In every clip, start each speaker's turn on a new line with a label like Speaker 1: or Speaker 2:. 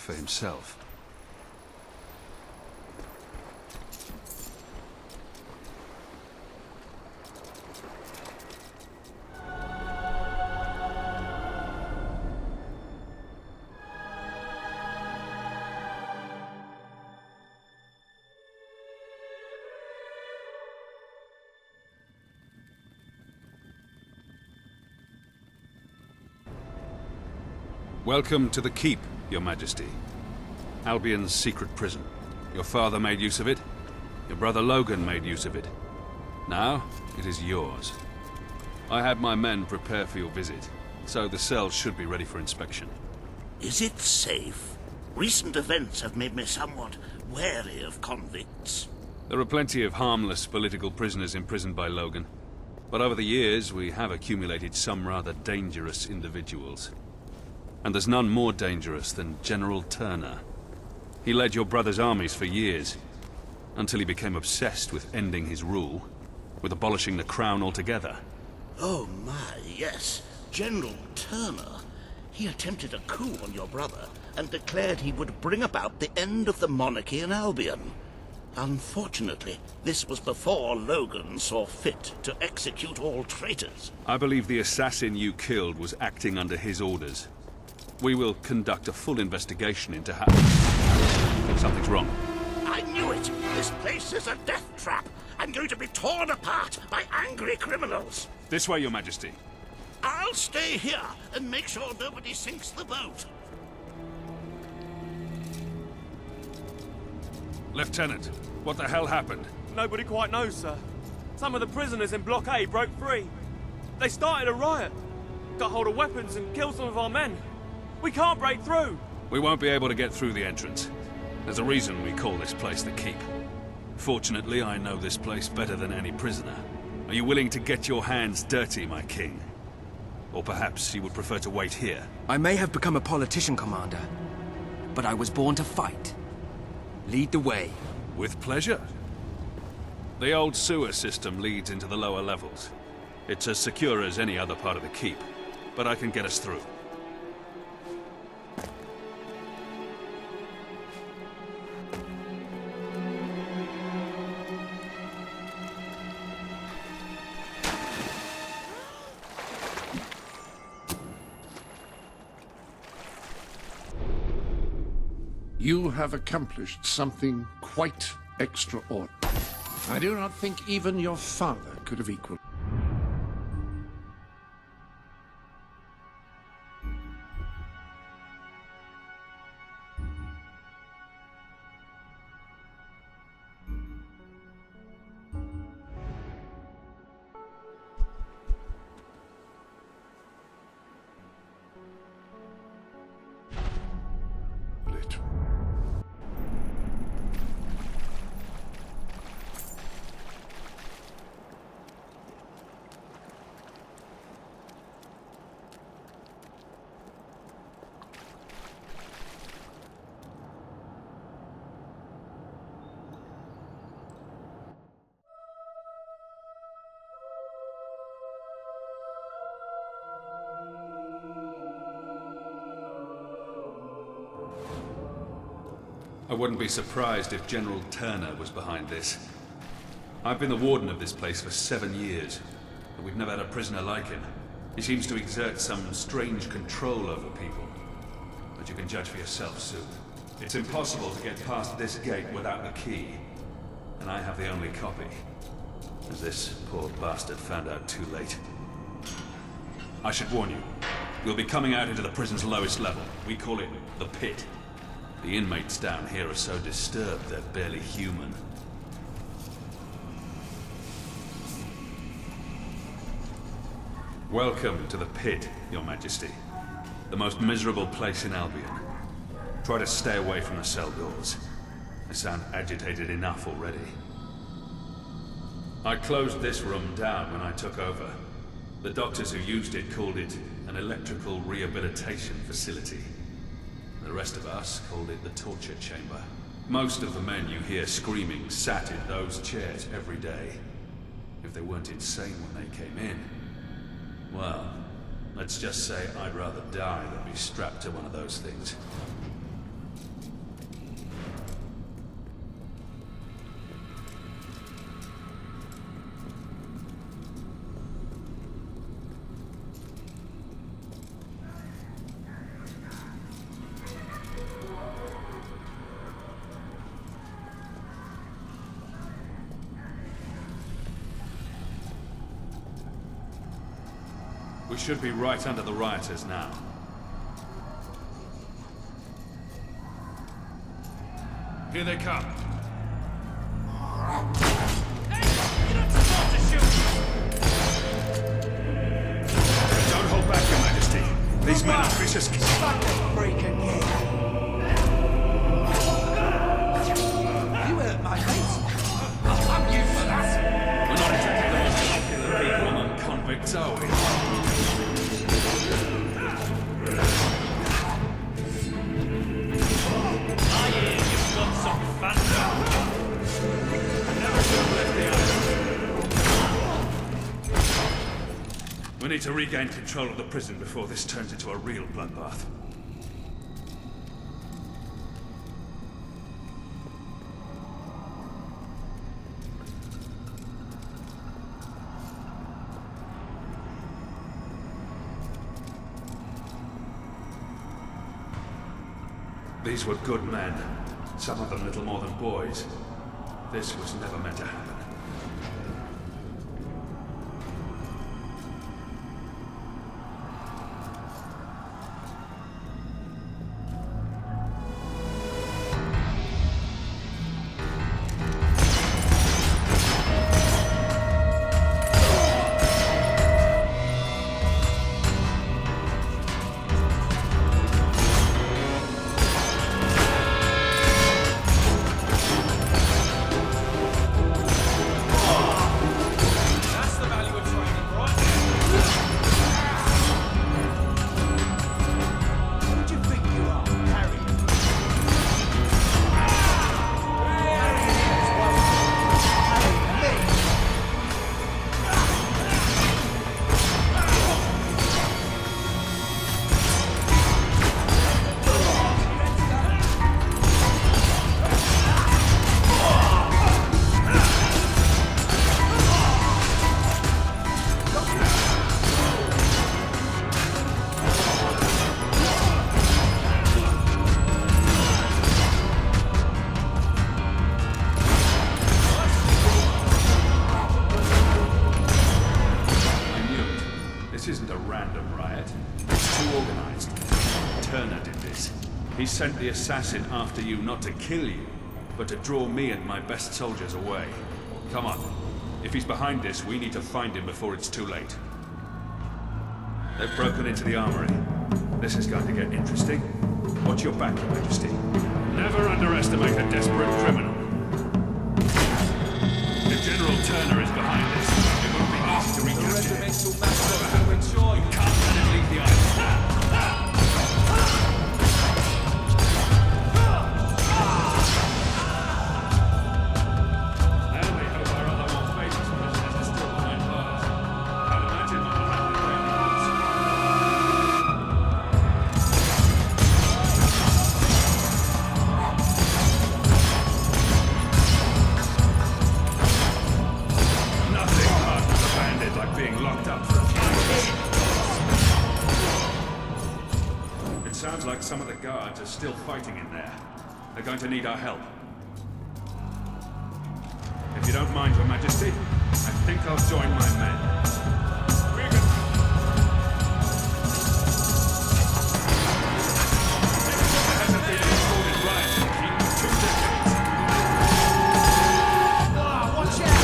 Speaker 1: for himself. Welcome to the Keep, Your Majesty. Albion's secret prison. Your father made use of it. Your brother Logan made use of it. Now, it is yours. I had my men prepare for your visit, so the cell should be ready for inspection.
Speaker 2: Is it safe? Recent events have made me somewhat wary of convicts.
Speaker 1: There are plenty of harmless political prisoners imprisoned by Logan. But over the years, we have accumulated some rather dangerous individuals. And there's none more dangerous than General Turner. He led your brother's armies for years, until he became obsessed with ending his rule, with abolishing the crown altogether.
Speaker 2: Oh my, yes. General Turner. He attempted a coup on your brother and declared he would bring about the end of the monarchy in Albion. Unfortunately, this was before Logan saw fit to execute all traitors.
Speaker 1: I believe the assassin you killed was acting under his orders. We will conduct a full investigation into how... Something's wrong.
Speaker 2: I knew it! This place is a death trap! I'm going to be torn apart by angry criminals!
Speaker 1: This way, Your Majesty.
Speaker 2: I'll stay here and make sure nobody sinks the boat.
Speaker 1: Lieutenant, what the hell happened?
Speaker 3: Nobody quite knows, sir. Some of the prisoners in Block A broke free. They started a riot, got hold of weapons and killed some of our men. We can't break through!
Speaker 1: We won't be able to get through the entrance. There's a reason we call this place the Keep. Fortunately, I know this place better than any prisoner. Are you willing to get your hands dirty, my king? Or perhaps you would prefer to wait here?
Speaker 4: I may have become a politician, Commander, but I was born to fight. Lead the way.
Speaker 1: With pleasure. The old sewer system leads into the lower levels. It's as secure as any other part of the Keep, but I can get us through.
Speaker 5: You have accomplished something quite extraordinary. I do not think even your father could have equaled. it.
Speaker 1: I wouldn't be surprised if General Turner was behind this. I've been the warden of this place for 7 years, but we've never had a prisoner like him. He seems to exert some strange control over people. But you can judge for yourself soon. It's impossible to get past this gate without the key, and I have the only copy, as this poor bastard found out too late. I should warn you, we'll be coming out into the prison's lowest level. We call it the pit. The inmates down here are so disturbed they're barely human. Welcome to the pit, Your Majesty. The most miserable place in Albion. Try to stay away from the cell doors. I sound agitated enough already. I closed this room down when I took over. The doctors who used it called it an electrical rehabilitation facility. The rest of us called it the torture chamber. Most of the men you hear screaming sat in those chairs every day. If they weren't insane when they came in, well, let's just say I'd rather die than be strapped to one of those things. We should be right under the rioters now. Here they come. Don't hold back, Your Majesty. These men are vicious.
Speaker 4: You hurt my mates. I'll have you for that.
Speaker 1: We're not exactly the most popular people among convicts, are we? We need to regain control of the prison before this turns into a real bloodbath. These were good men, some of them little more than boys. This was never meant to happen. He sent the assassin after you not to kill you, but to draw me and my best soldiers away. Come on. If he's behind this, we need to find him before it's too late. They've broken into the armory. This is going to get interesting. Watch your back, Your Majesty. Never underestimate a desperate criminal. If General Turner is behind this, it won't be easy to recapture him. You can't let him leave the island. Some of the guards are still fighting in there. They're going to need our help. If you don't mind, Your Majesty, I think I'll join my men. There hasn't been a recorded riot in King for 2 decades.
Speaker 4: Watch out!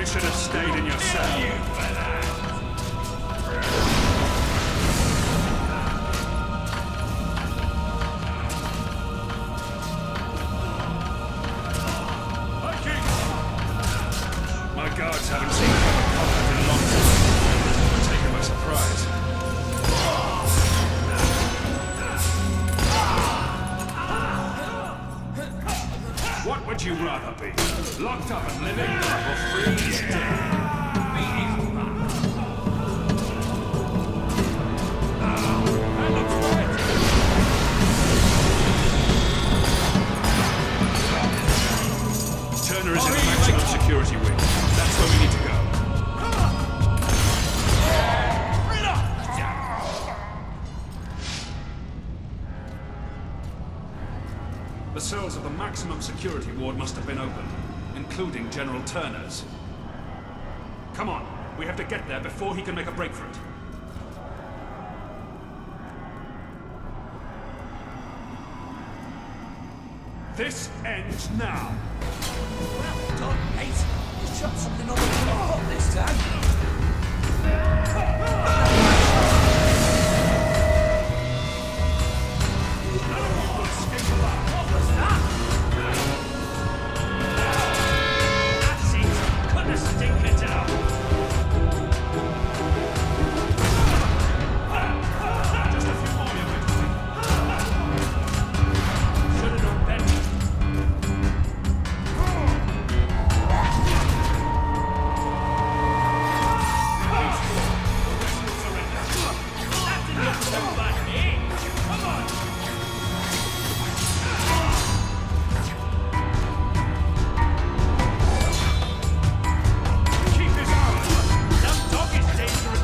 Speaker 1: Should have stayed in your cell. My guards haven't seen combat in a long time. Taken by surprise. What would you rather be? Locked up and living, or free and dead? Turner is in the maximum security wing. That's where we need to go. The cells of the maximum security ward must have been open, including General Turner's. Come on, we have to get there before he can make a break for it. This ends now.
Speaker 6: Well done, mate. You shot something on the floor this time. What was that? That's it. Cut the stinker down.
Speaker 1: Just a few more, you
Speaker 6: Should have done better. That didn't look so bad, eh? Come on.
Speaker 1: Keep this on!
Speaker 6: That dog is dangerous.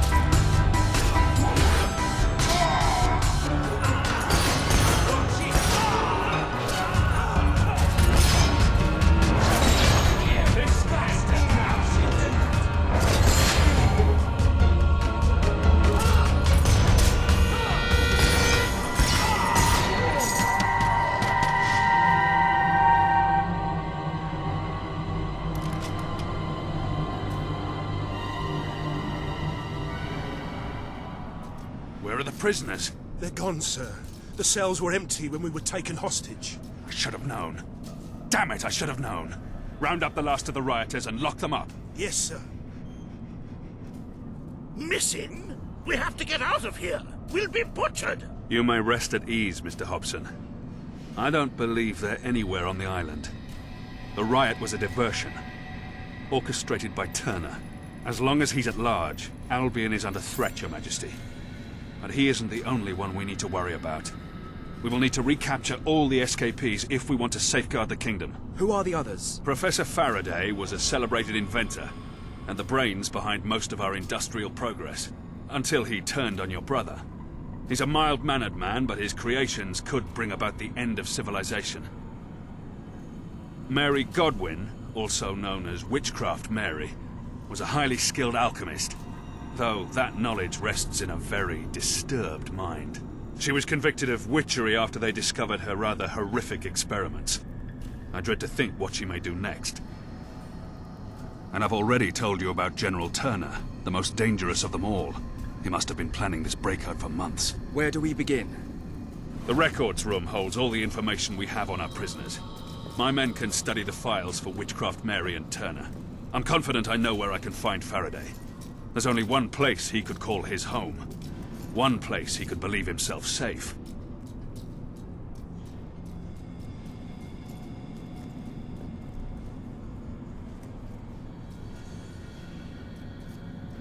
Speaker 6: Oh, shit.
Speaker 1: This bastard now! Where are the prisoners?
Speaker 7: They're gone, sir. The cells were empty when we were taken hostage.
Speaker 1: I should have known. Damn it, I should have known. Round up the last of the rioters and lock them up.
Speaker 7: Yes, sir.
Speaker 2: Missing? We have to get out of here. We'll be butchered.
Speaker 1: You may rest at ease, Mr. Hobson. I don't believe they're anywhere on the island. The riot was a diversion, orchestrated by Turner. As long as he's at large, Albion is under threat, Your Majesty. But he isn't the only one we need to worry about. We will need to recapture all the escapees if we want to safeguard the kingdom.
Speaker 4: Who are the others?
Speaker 1: Professor Faraday was a celebrated inventor, and the brains behind most of our industrial progress, until he turned on your brother. He's a mild-mannered man, but his creations could bring about the end of civilization. Mary Godwin, also known as Witchcraft Mary, was a highly skilled alchemist, though that knowledge rests in a very disturbed mind. She was convicted of witchery after they discovered her rather horrific experiments. I dread to think what she may do next. And I've already told you about General Turner, the most dangerous of them all. He must have been planning this breakout for months.
Speaker 4: Where do we begin?
Speaker 1: The records room holds all the information we have on our prisoners. My men can study the files for Witchcraft Mary and Turner. I'm confident I know where I can find Faraday. There's only one place he could call his home. One place he could believe himself safe.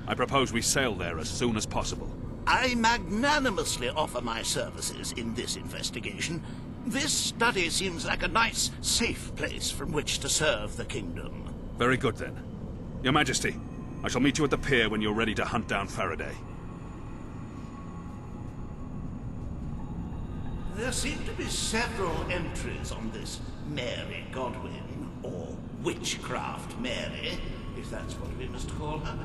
Speaker 1: I propose we sail there as soon as possible.
Speaker 2: I magnanimously offer my services in this investigation. This study seems like a nice, safe place from which to serve the kingdom.
Speaker 1: Very good then. Your Majesty, I shall meet you at the pier when you're ready to hunt down Faraday.
Speaker 2: There seem to be several entries on this Mary Godwin, or Witchcraft Mary, if that's what we must call her.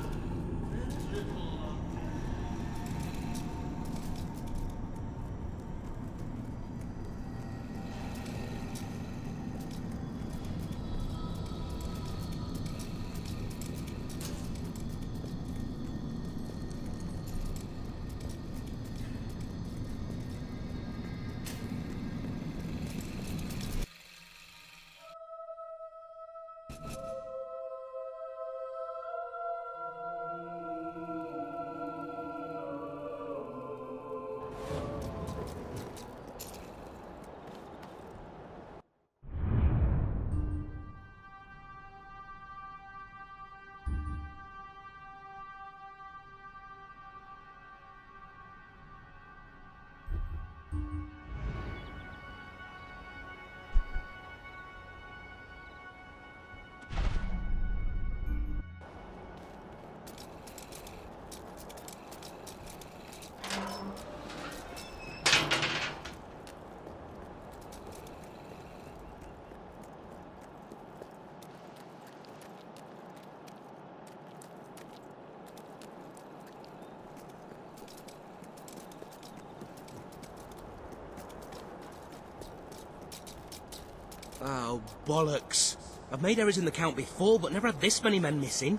Speaker 6: Oh, bollocks. I've made errors in the count before, but never had this many men missing.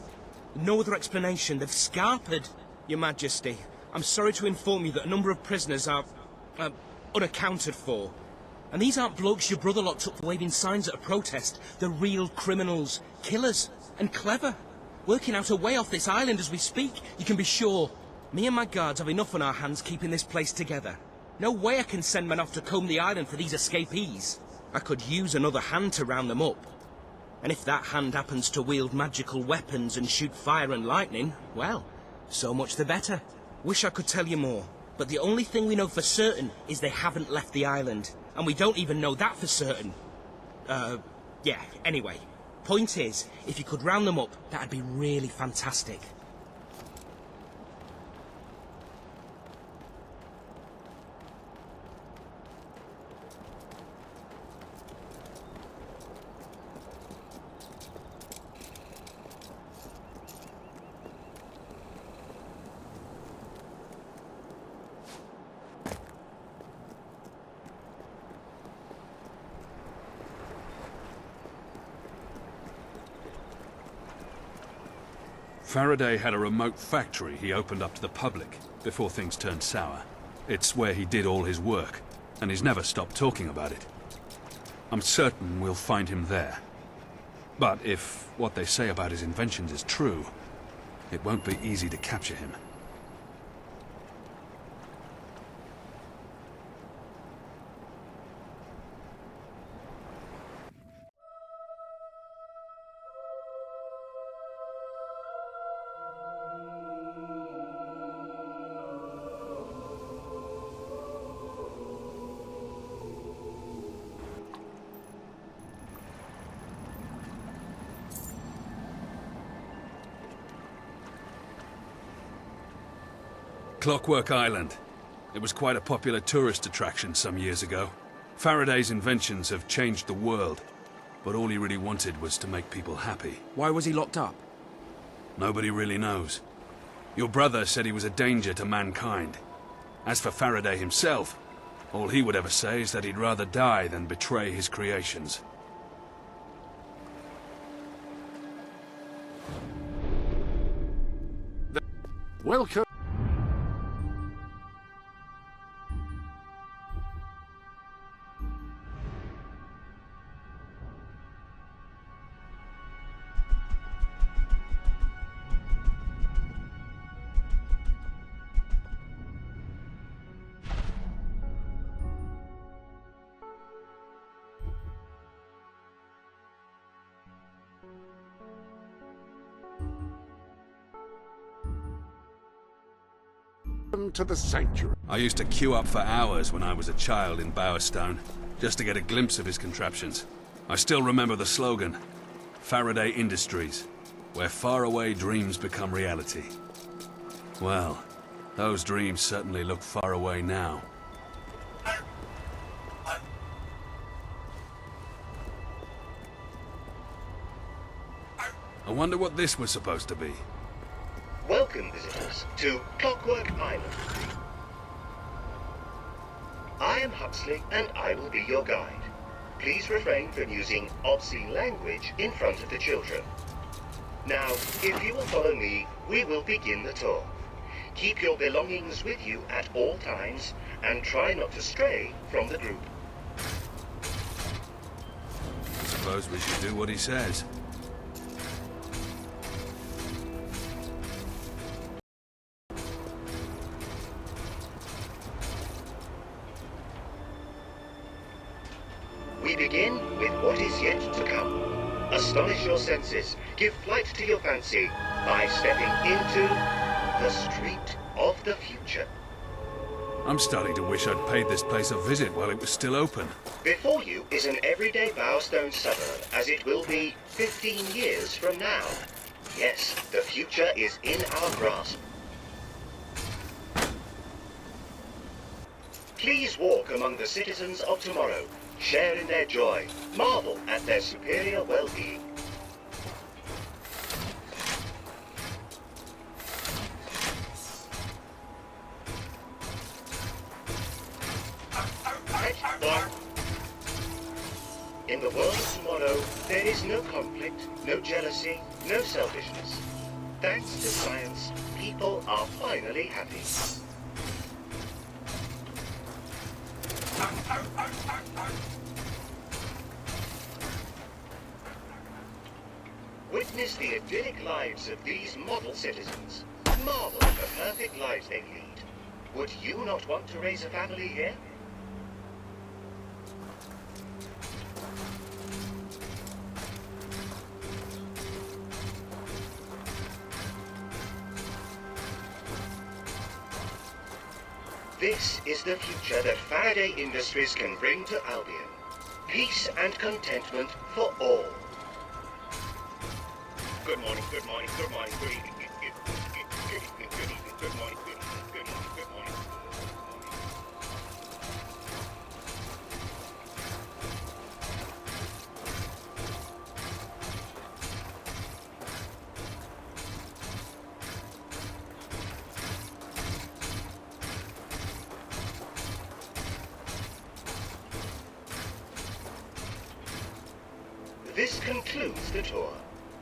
Speaker 6: No other explanation. They've scarpered. Your Majesty, I'm sorry to inform you that a number of prisoners are, unaccounted for. And these aren't blokes your brother locked up for waving signs at a protest. They're real criminals, killers, and clever. Working out a way off this island as we speak, you can be sure. Me and my guards have enough on our hands keeping this place together. No way I can send men off to comb the island for these escapees. I could use another hand to round them up. And if that hand happens to wield magical weapons and shoot fire and lightning, well, so much the better. Wish I could tell you more, but the only thing we know for certain is they haven't left the island. And we don't even know that for certain. Yeah, anyway. Point is, if you could round them up, that'd be really fantastic.
Speaker 1: Faraday had a remote factory he opened up to the public before things turned sour. It's where he did all his work, and he's never stopped talking about it. I'm certain we'll find him there. But if what they say about his inventions is true, it won't be easy to capture him. Clockwork Island. It was quite a popular tourist attraction some years ago. Faraday's inventions have changed the world, but all he really wanted was to make people happy.
Speaker 4: Why was he locked up?
Speaker 1: Nobody really knows. Your brother said he was a danger to mankind. As for Faraday himself, all he would ever say is that he'd rather die than betray his creations.
Speaker 5: Welcome. To the sanctuary.
Speaker 1: I used to queue up for hours when I was a child in Bowerstone, just to get a glimpse of his contraptions. I still remember the slogan, Faraday Industries, where faraway dreams become reality. Well, those dreams certainly look far away now. I wonder what this was supposed to be.
Speaker 8: Welcome, visitors, to Clockwork Island. I am Huxley, and I will be your guide. Please refrain from using obscene language in front of the children. Now, if you will follow me, we will begin the tour. Keep your belongings with you at all times, and try not to stray from the group.
Speaker 1: Suppose we should do what he says.
Speaker 8: We begin with what is yet to come. Astonish your senses, give flight to your fancy by stepping into the street of the future.
Speaker 1: I'm starting to wish I'd paid this place a visit while it was still open.
Speaker 8: Before you is an everyday Bowerstone suburb, as it will be 15 years from now. Yes, the future is in our grasp. Please walk among the citizens of tomorrow. Share in their joy, marvel at their superior well-being. In the world of tomorrow, there is no conflict, no jealousy, no selfishness. Thanks to science, people are finally happy. Witness the idyllic lives of these model citizens. Marvel at the perfect lives they lead. Would you not want to raise a family here? This is the future that Faraday Industries can bring to Albion. Peace and contentment for all. Good morning, good morning, good morning, good evening, good evening, good evening, good morning, good evening, good morning, good morning. This concludes the tour.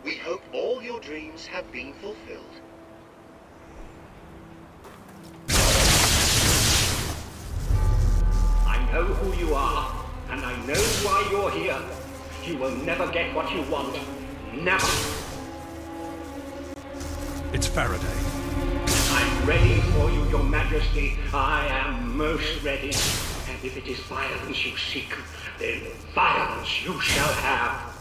Speaker 8: We hope all your dreams have been fulfilled.
Speaker 9: I know who you are, and I know why you're here. You will never get what you want. Never.
Speaker 1: It's Faraday.
Speaker 9: I'm ready for you, Your Majesty. I am most ready. And if it is violence you seek, then violence you shall have.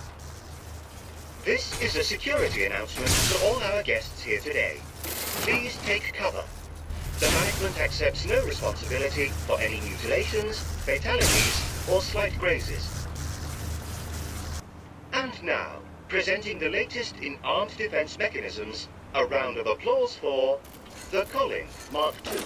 Speaker 8: This is a security announcement to all our guests here today. Please take cover. The management accepts no responsibility for any mutilations, fatalities, or slight grazes. And now, presenting the latest in armed defense mechanisms, a round of applause for the Colin Mark II.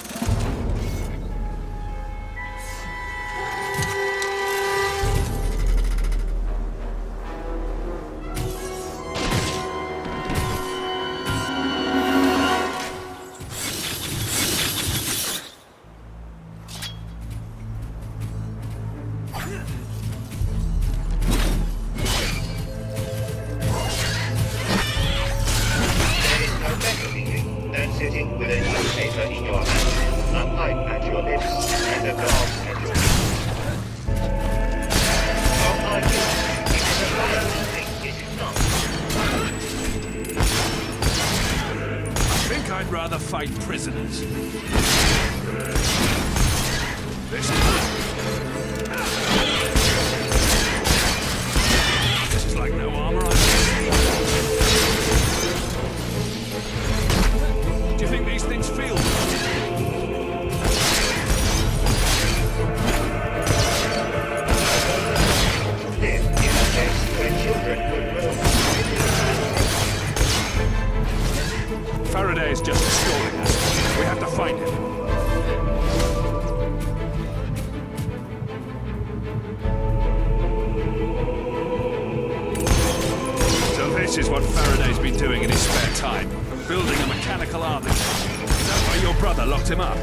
Speaker 8: Sitting with a newspaper in your hand, a pipe at your lips, and a glass at your feet. From my view, it is a violent thing, is it not?
Speaker 1: I think I'd rather fight prisoners. This is like no armor I've seen. Do you think these things feel good?
Speaker 8: Live in a place where children could roam.
Speaker 1: Faraday is just stalling us. We have to find him. So this is what Faraday's been doing in his spare time. Building a mechanical army. Is that why your brother locked him up?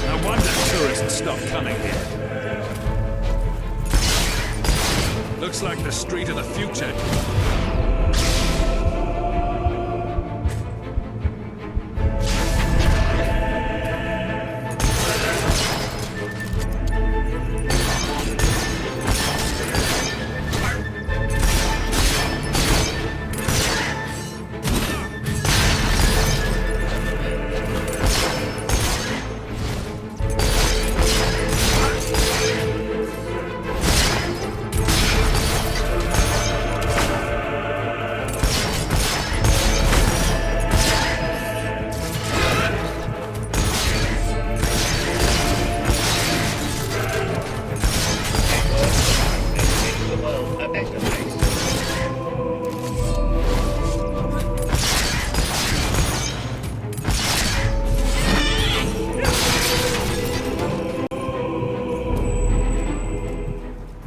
Speaker 1: No wonder tourists stopped coming here. Looks like the street of the future.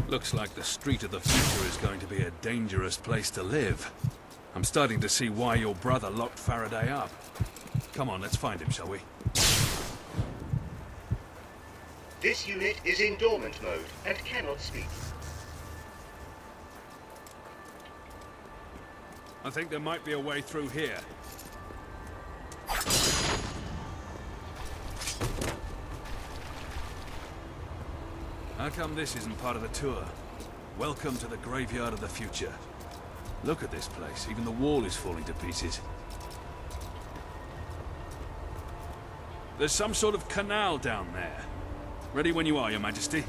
Speaker 1: Looks like the street of the future is going to be a dangerous place to live. I'm starting to see why your brother locked Faraday up. Come on, let's find him, shall we?
Speaker 8: This unit is in dormant mode and cannot speak.
Speaker 1: I think there might be a way through here. How come this isn't part of the tour? Welcome to the graveyard of the future. Look at this place. Even the wall is falling to pieces. There's some sort of canal down there. Ready when you are, Your Majesty.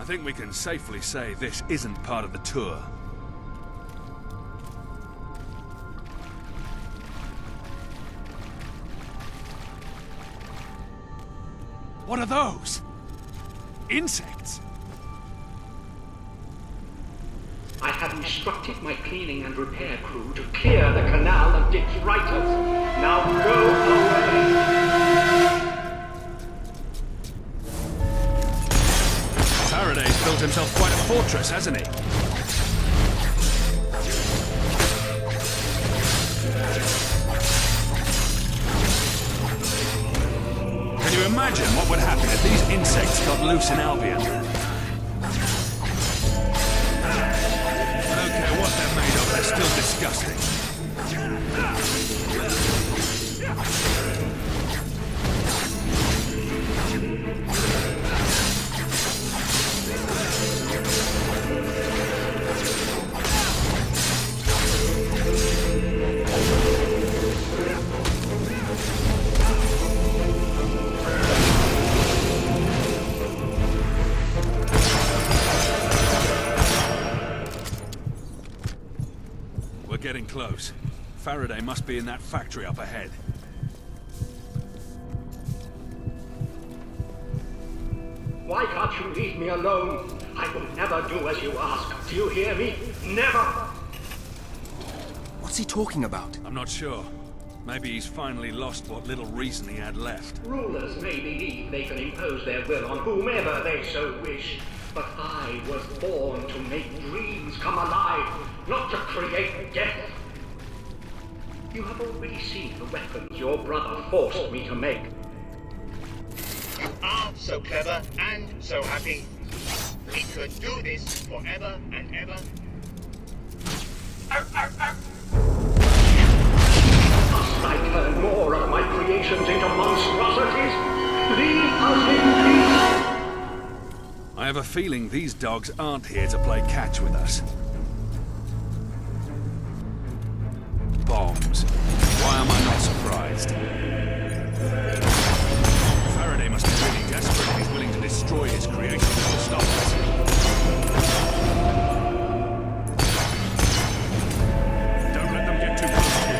Speaker 1: I think we can safely say this isn't part of the tour. What are those? Insects?
Speaker 9: I have instructed my cleaning and repair crew to clear the canal of detritus. Now go away!
Speaker 1: Faraday's built himself quite a fortress, hasn't he? Can you imagine what would happen if these insects got loose in Albion? I don't care what they're made of, they're still disgusting. Getting close. Faraday must be in that factory up ahead.
Speaker 9: Why can't you leave me alone? I will never do as you ask. Do you hear me? Never!
Speaker 4: What's he talking about?
Speaker 1: I'm not sure. Maybe he's finally lost what little reason he had left.
Speaker 9: Rulers may believe they can impose their will on whomever they so wish. But I was born to make dreams come alive, not to create death. You have already seen the weapons your brother forced me to make.
Speaker 8: You are so clever and so happy. We could do this forever and ever.
Speaker 9: Must I turn more of my creations into monstrosities? Leave us in peace!
Speaker 1: I have a feeling these dogs aren't here to play catch with us. Bombs. Why am I not surprised? Faraday must be really desperate if he's willing to destroy his creation to stop us. Don't let them get too close to you.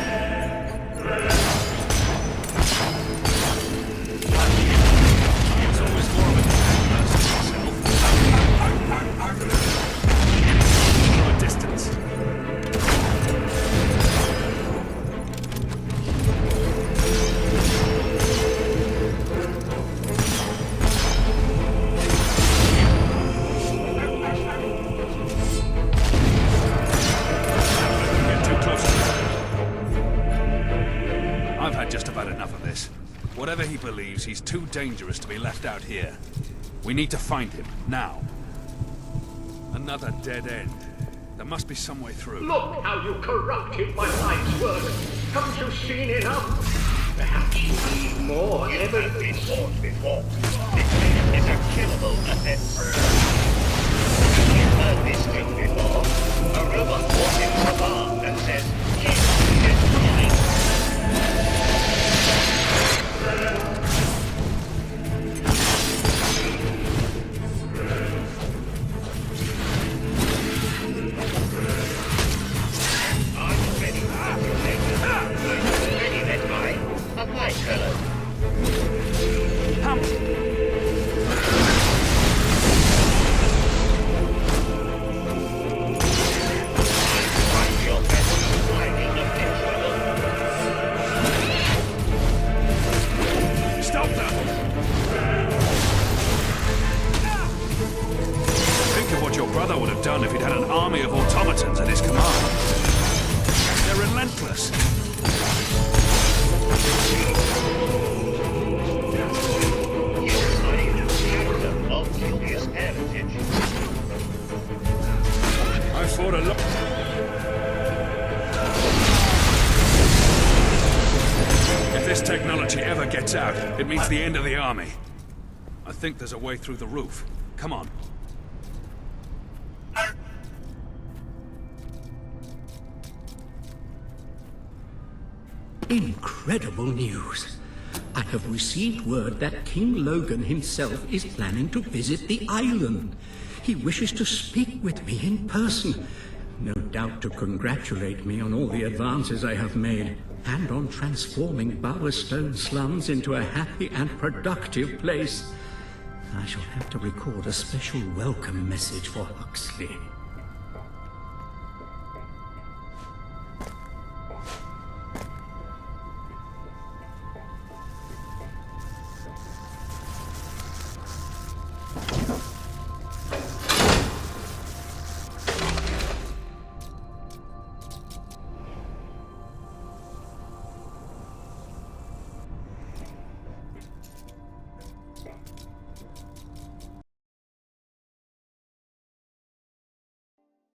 Speaker 1: It's always more of a person himself. From a distance. Whatever he believes, he's too dangerous to be left out here. We need to find him, now. Another dead end. There must be some way through.
Speaker 9: Look how you corrupted my life's work. Haven't you seen enough? Perhaps you need more
Speaker 8: You have been
Speaker 9: evidence.
Speaker 8: warned before. This is a killable offense. You've heard this thing before. A robot walks into a bar and says, "Kill, destroy."
Speaker 1: your brother would have done if he'd had an army of automatons at his command. They're relentless. I fought a lot. If this technology ever gets out, it means the end of the army. I think there's a way through the roof. Come on.
Speaker 10: Incredible news. I have received word that King Logan himself is planning to visit the island. He wishes to speak with me in person. No doubt to congratulate me on all the advances I have made, and on transforming Bowerstone slums into a happy and productive place. I shall have to record a special welcome message for Huxley.